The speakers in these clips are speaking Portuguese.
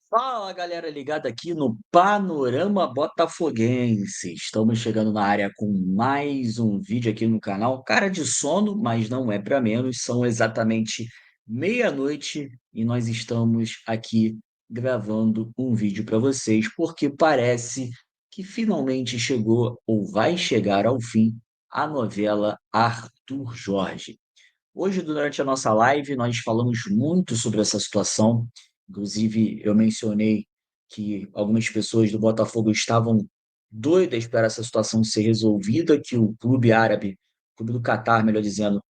Fala galera ligada aqui no Panorama Botafoguense. Estamos chegando na área com mais um vídeo aqui no canal. Cara de sono, mas não é para menos. São exatamente meia-noite e nós estamos aqui gravando um vídeo para vocês, porque parece que finalmente chegou ou vai chegar ao fim a novela Arthur Jorge. Hoje, durante a nossa live, nós falamos muito sobre essa situação. Inclusive, eu mencionei que algumas pessoas do Botafogo estavam doidas para essa situação ser resolvida, que o clube árabe, o clube do Catar, melhor dizendo,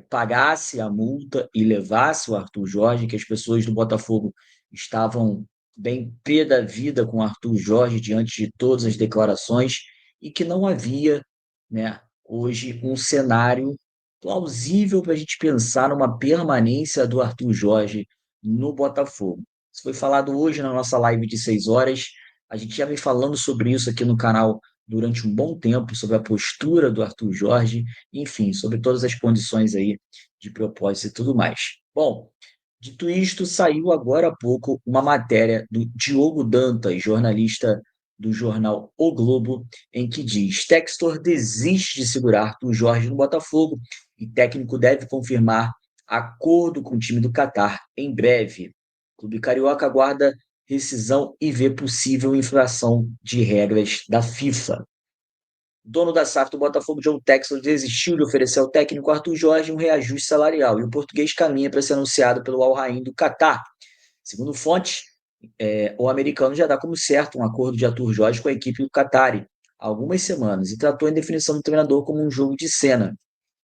pagasse a multa e levasse o Arthur Jorge, que as pessoas do Botafogo estavam bem pé da vida com o Arthur Jorge diante de todas as declarações e que não havia, né, hoje um cenário plausível para a gente pensar numa permanência do Arthur Jorge no Botafogo. Isso foi falado hoje na nossa live de 6 horas. A gente já vem falando sobre isso aqui no canal durante um bom tempo, sobre a postura do Arthur Jorge, enfim, sobre todas as condições aí de propósito e tudo mais. Bom, dito isto, saiu agora há pouco uma matéria do Diogo Dantas, jornalista do jornal O Globo, em que diz: Textor desiste de segurar Arthur Jorge no Botafogo e técnico deve confirmar acordo com o time do Catar em breve. O Clube Carioca aguarda rescisão e vê possível infração de regras da FIFA. O dono da SAF do Botafogo, John Textor, desistiu de oferecer ao técnico Arthur Jorge um reajuste salarial e o português caminha para ser anunciado pelo Al Rain do Catar. Segundo fontes, o americano já dá como certo um acordo de Arthur Jorge com a equipe do Qatar há algumas semanas e tratou a indefinição do treinador como um jogo de cena.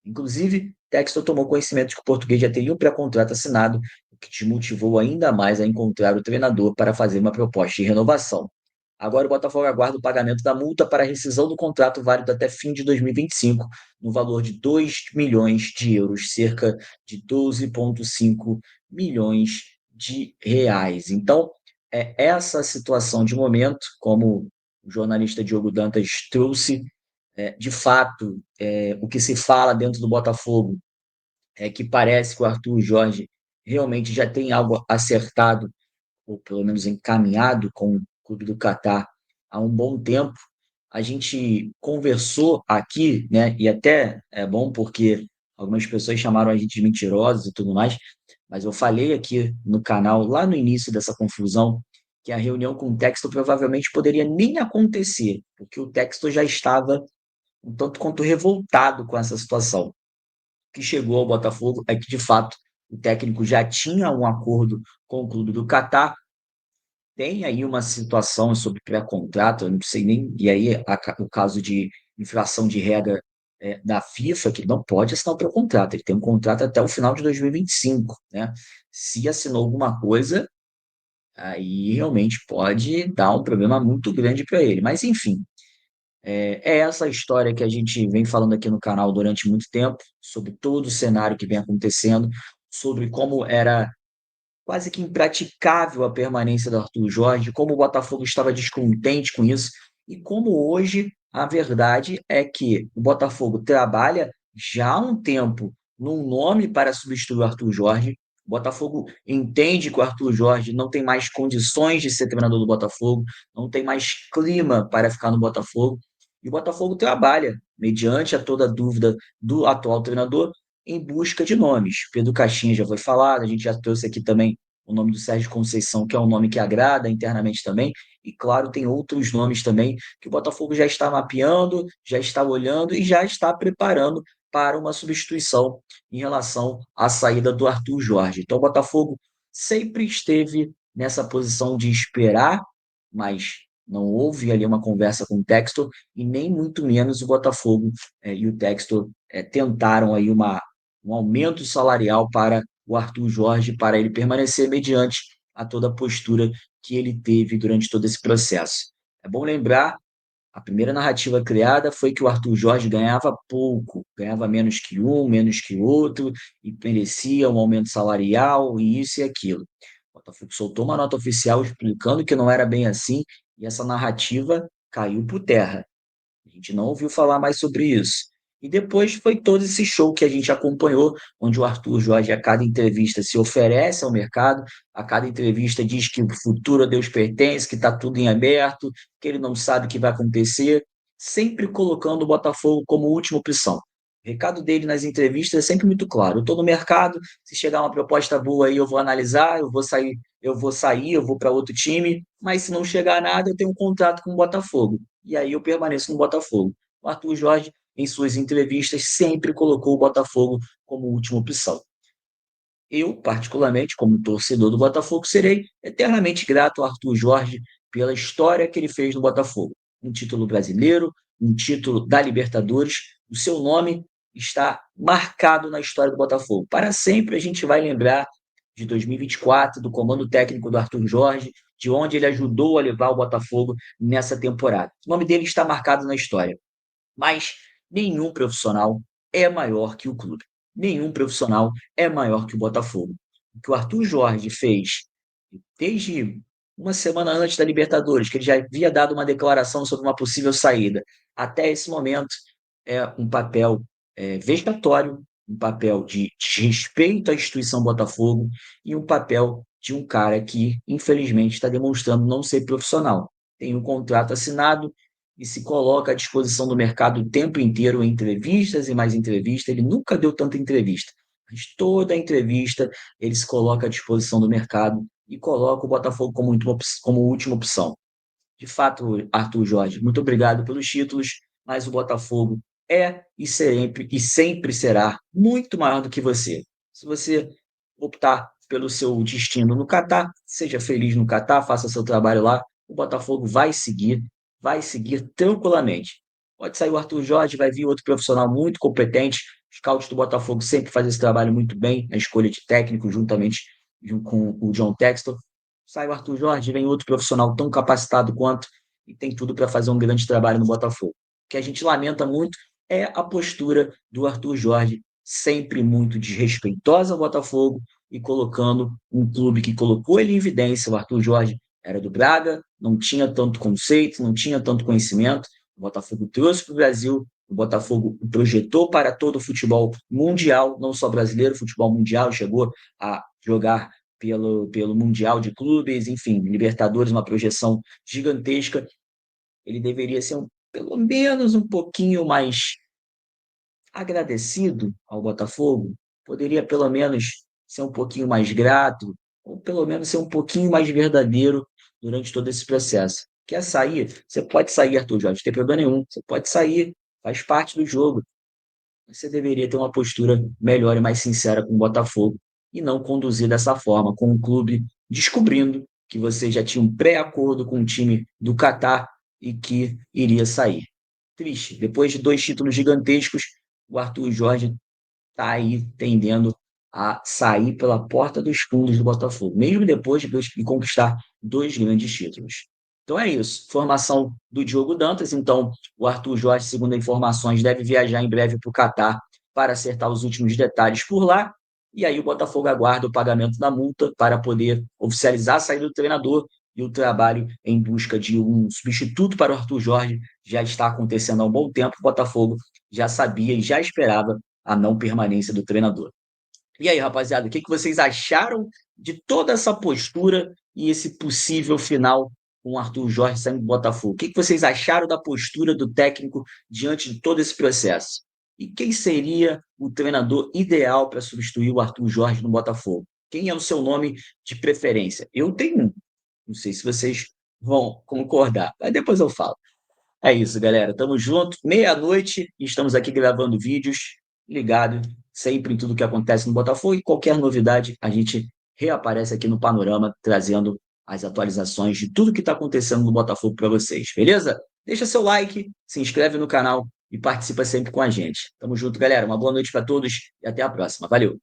Inclusive, Textor tomou conhecimento de que o português já teria um pré-contrato assinado, o que desmotivou ainda mais a encontrar o treinador para fazer uma proposta de renovação. Agora o Botafogo aguarda o pagamento da multa para a rescisão do contrato válido até fim de 2025, no valor de 2 milhões de euros, cerca de 12,5 milhões de reais. Então, é essa situação de momento, como o jornalista Diogo Dantas trouxe, de fato, o que se fala dentro do Botafogo é que parece que o Arthur Jorge realmente já tem algo acertado, ou pelo menos encaminhado com o Clube do Catar há um bom tempo. A gente conversou aqui, né, e até é bom porque algumas pessoas chamaram a gente de mentirosos e tudo mais, mas eu falei aqui no canal, lá no início dessa confusão, que a reunião com o Texto provavelmente poderia nem acontecer, porque o Texto já estava um tanto quanto revoltado com essa situação. O que chegou ao Botafogo é que, de fato, o técnico já tinha um acordo com o clube do Catar, tem aí uma situação sobre pré-contrato, eu não sei nem, e aí o caso de infração de regra da FIFA, que ele não pode assinar o pré-contrato, ele tem um contrato até o final de 2025, né? Se assinou alguma coisa, aí realmente pode dar um problema muito grande para ele. Mas, enfim, é essa história que a gente vem falando aqui no canal durante muito tempo, sobre todo o cenário que vem acontecendo, sobre como era quase que impraticável a permanência do Arthur Jorge, como o Botafogo estava descontente com isso, e como hoje a verdade é que o Botafogo trabalha já há um tempo num nome para substituir o Arthur Jorge. O Botafogo entende que o Arthur Jorge não tem mais condições de ser treinador do Botafogo, não tem mais clima para ficar no Botafogo, e o Botafogo trabalha, mediante a toda dúvida do atual treinador, em busca de nomes. Pedro Caixinha já foi falado, a gente já trouxe aqui também o nome do Sérgio Conceição, que é um nome que agrada internamente também, e claro, tem outros nomes também que o Botafogo já está mapeando, já está olhando e já está preparando para uma substituição em relação à saída do Arthur Jorge. Então, o Botafogo sempre esteve nessa posição de esperar, mas não houve ali uma conversa com o Textor, e nem muito menos o Botafogo e o Textor tentaram aí um aumento salarial para o Arthur Jorge, para ele permanecer mediante a toda a postura que ele teve durante todo esse processo. É bom lembrar, a primeira narrativa criada foi que o Arthur Jorge ganhava pouco, ganhava menos que um, menos que outro, e merecia um aumento salarial, e isso e aquilo. O Botafogo soltou uma nota oficial explicando que não era bem assim, e essa narrativa caiu por terra. A gente não ouviu falar mais sobre isso. E depois foi todo esse show que a gente acompanhou, onde o Arthur Jorge, a cada entrevista, se oferece ao mercado, a cada entrevista diz que o futuro a Deus pertence, que está tudo em aberto, que ele não sabe o que vai acontecer, sempre colocando o Botafogo como última opção. O recado dele nas entrevistas é sempre muito claro: eu estou no mercado, se chegar uma proposta boa aí, eu vou analisar, eu vou para outro time, mas se não chegar nada, eu tenho um contrato com o Botafogo. E aí eu permaneço no Botafogo. O Arthur Jorge, em suas entrevistas, sempre colocou o Botafogo como última opção. Eu, particularmente, como torcedor do Botafogo, serei eternamente grato ao Arthur Jorge pela história que ele fez no Botafogo. Um título brasileiro, um título da Libertadores, o seu nome está marcado na história do Botafogo. Para sempre a gente vai lembrar de 2024, do comando técnico do Arthur Jorge, de onde ele ajudou a levar o Botafogo nessa temporada. O nome dele está marcado na história. Mas nenhum profissional é maior que o clube. Nenhum profissional é maior que o Botafogo. O que o Arthur Jorge fez desde uma semana antes da Libertadores, que ele já havia dado uma declaração sobre uma possível saída, até esse momento, é um papel vexatório, um papel de desrespeito à instituição Botafogo e um papel de um cara que, infelizmente, está demonstrando não ser profissional. Tem um contrato assinado e se coloca à disposição do mercado o tempo inteiro em entrevistas e mais entrevistas. Ele nunca deu tanta entrevista, mas toda entrevista ele se coloca à disposição do mercado e coloca o Botafogo como última opção. De fato, Arthur Jorge, muito obrigado pelos títulos, mas o Botafogo é e sempre será muito maior do que você. Se você optar pelo seu destino no Catar, seja feliz no Catar, faça seu trabalho lá, o Botafogo vai seguir tranquilamente. Pode sair o Arthur Jorge, vai vir outro profissional muito competente. Os scouts do Botafogo sempre fazem esse trabalho muito bem na escolha de técnico, juntamente com o John Textor. Sai o Arthur Jorge, vem outro profissional tão capacitado quanto e tem tudo para fazer um grande trabalho no Botafogo. O que a gente lamenta muito é a postura do Arthur Jorge, sempre muito desrespeitosa ao Botafogo e colocando um clube que colocou ele em evidência. O Arthur Jorge era do Braga, não tinha tanto conceito, não tinha tanto conhecimento. O Botafogo trouxe para o Brasil, o Botafogo projetou para todo o futebol mundial, não só brasileiro, futebol mundial, chegou a jogar pelo Mundial de Clubes, enfim, Libertadores, uma projeção gigantesca. Ele deveria ser pelo menos um pouquinho mais agradecido ao Botafogo, poderia pelo menos ser um pouquinho mais grato, ou pelo menos ser um pouquinho mais verdadeiro durante todo esse processo. Quer sair? Você pode sair, Arthur Jorge, não tem problema nenhum. Você pode sair, faz parte do jogo. Você deveria ter uma postura melhor e mais sincera com o Botafogo e não conduzir dessa forma, com o clube descobrindo que você já tinha um pré-acordo com o time do Catar e que iria sair. Triste. Depois de dois títulos gigantescos, o Arthur Jorge está aí tendendo a sair pela porta dos fundos do Botafogo, mesmo depois de conquistar dois grandes títulos. Então é isso. Formação do Diogo Dantas. Então, o Arthur Jorge, segundo informações, deve viajar em breve para o Catar para acertar os últimos detalhes por lá. E aí o Botafogo aguarda o pagamento da multa para poder oficializar a saída do treinador e o trabalho em busca de um substituto para o Arthur Jorge já está acontecendo há um bom tempo. O Botafogo já sabia e já esperava a não permanência do treinador. E aí, rapaziada, o que vocês acharam de toda essa postura e esse possível final com o Arthur Jorge saindo do Botafogo? O que vocês acharam da postura do técnico diante de todo esse processo? E quem seria o treinador ideal para substituir o Arthur Jorge no Botafogo? Quem é o seu nome de preferência? Eu tenho um. Não sei se vocês vão concordar, mas depois eu falo. É isso, galera. Tamo junto. Meia-noite e estamos aqui gravando vídeos. Ligado sempre em tudo que acontece no Botafogo e qualquer novidade a gente reaparece aqui no Panorama trazendo as atualizações de tudo que está acontecendo no Botafogo para vocês, beleza? Deixa seu like, se inscreve no canal e participa sempre com a gente. Tamo junto, galera. Uma boa noite para todos e até a próxima. Valeu!